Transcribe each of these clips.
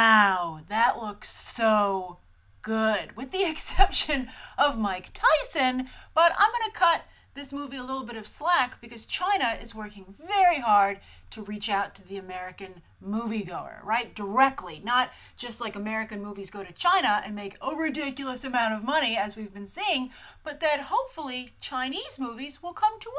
Wow, that looks so good, with the exception of Mike Tyson, but I'm going to cut this movie a little bit of slack because China is working very hard to reach out to the American moviegoer, right? Directly, not just like American movies go to China and make a ridiculous amount of money, as we've been seeing, but that hopefully Chinese movies will come to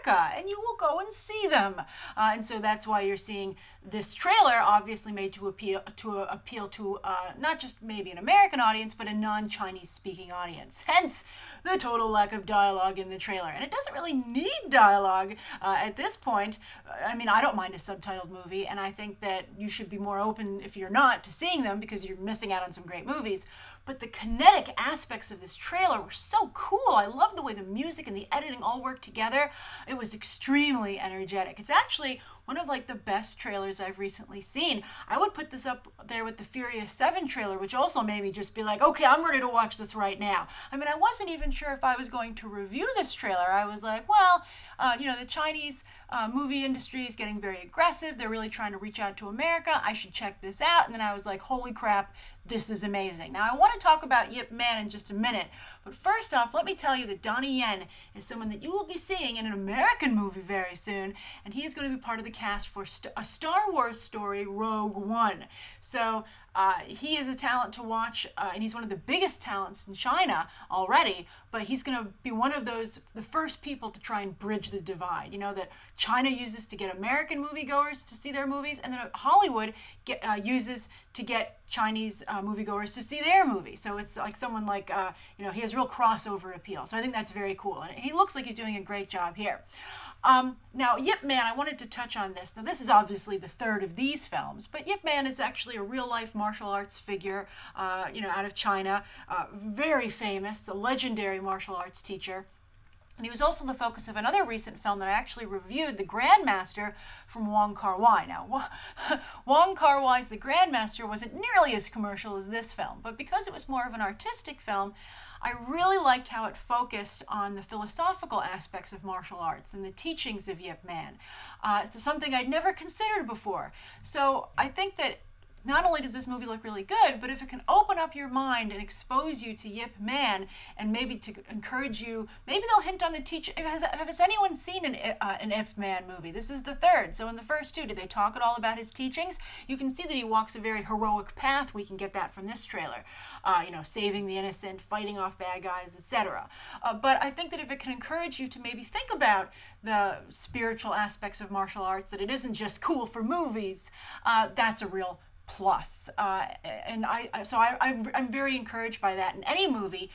America and you will go and see them. And so that's why you're seeing this trailer obviously made to appeal to not just maybe an American audience, but a non-Chinese speaking audience. Hence the total lack of dialogue in the trailer. And it doesn't really need dialogue at this point. I mean, I don't mind a subtitled movie, and I think that you should be more open, if you're not, to seeing them because you're missing out on some great movies. But the kinetic aspects of this trailer were so cool. I love the way the music and the editing all worked together. It was extremely energetic. It's actually one of like the best trailers I've recently seen. I would put this up there with the Furious 7 trailer, which also made me just be like, okay, I'm ready to watch this right now. I mean, I wasn't even sure if I was going to review this trailer. I was like, well, you know, the Chinese movie industry is getting very aggressive. They're really trying to reach out to America. I should check this out. And then I was like, holy crap, this is amazing. Now, I want to talk about Yip Man in just a minute, but first off, let me tell you that Donnie Yen is someone that you will be seeing in an American movie very soon, and he is going to be part of the cast for a Star Wars story, Rogue One. So he is a talent to watch, and he's one of the biggest talents in China already, but he's going to be one of the first people to try and bridge the divide, you know, that China uses to get American moviegoers to see their movies, and then Hollywood uses to get Chinese moviegoers to see their movie. So it's like someone like, you know, he has real crossover appeal. So I think that's very cool, and he looks like he's doing a great job here. Now, Yip Man, I wanted to touch on this. Now, this is obviously the third of these films, but Yip Man is actually a real-life martial arts figure, you know, out of China, very famous, a legendary martial arts teacher. And he was also the focus of another recent film that I actually reviewed, The Grandmaster from Wong Kar-wai. Now, Wong Kar-wai's The Grandmaster wasn't nearly as commercial as this film, but because it was more of an artistic film, I really liked how it focused on the philosophical aspects of martial arts and the teachings of Yip Man. It's something I'd never considered before. So I think that not only does this movie look really good, but if it can open up your mind and expose you to Yip Man and maybe to encourage you, maybe they'll hint on the teaching. Has anyone seen an Yip Man movie? This is the third. So in the first two, did they talk at all about his teachings? You can see that he walks a very heroic path. We can get that from this trailer. You know, saving the innocent, fighting off bad guys, etc. But I think that if it can encourage you to maybe think about the spiritual aspects of martial arts, that it isn't just cool for movies, that's a real plus. And I'm very encouraged by that in any movie,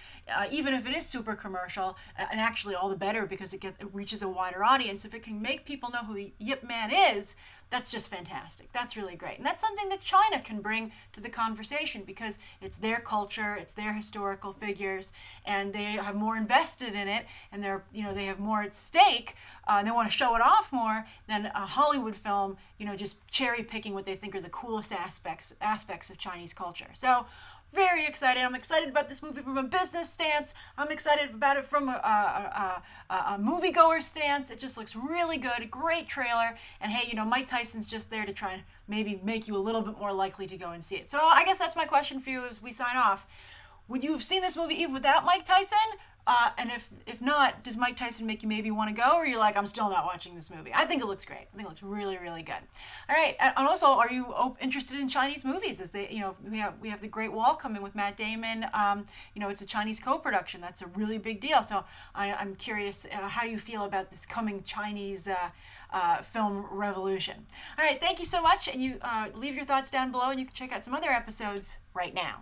even if it is super commercial, and actually all the better because it reaches a wider audience. If it can make people know who Yip Man is, that's just fantastic. That's really great. And that's something that China can bring to the conversation because it's their culture, it's their historical figures, and they have more invested in it, and they have more at stake, and they want to show it off more than a Hollywood film, you know, just cherry picking what they think are the coolest aspects of Chinese culture. So very excited. I'm excited about this movie from a business stance. I'm excited about it from a moviegoer stance. It just looks really good. Great trailer. And hey, you know, Mike Tyson's just there to try and maybe make you a little bit more likely to go and see it. So I guess that's my question for you as we sign off. Would you have seen this movie even without Mike Tyson? And if not, does Mike Tyson make you maybe want to go, or you're like, I'm still not watching this movie? I think it looks great. I think it looks really, really good. All right, and also, are you interested in Chinese movies? As they, you know, we have The Great Wall coming with Matt Damon. You know, it's a Chinese co-production. That's a really big deal. So I'm curious, how do you feel about this coming Chinese film revolution? All right, thank you so much, and you leave your thoughts down below, and you can check out some other episodes right now.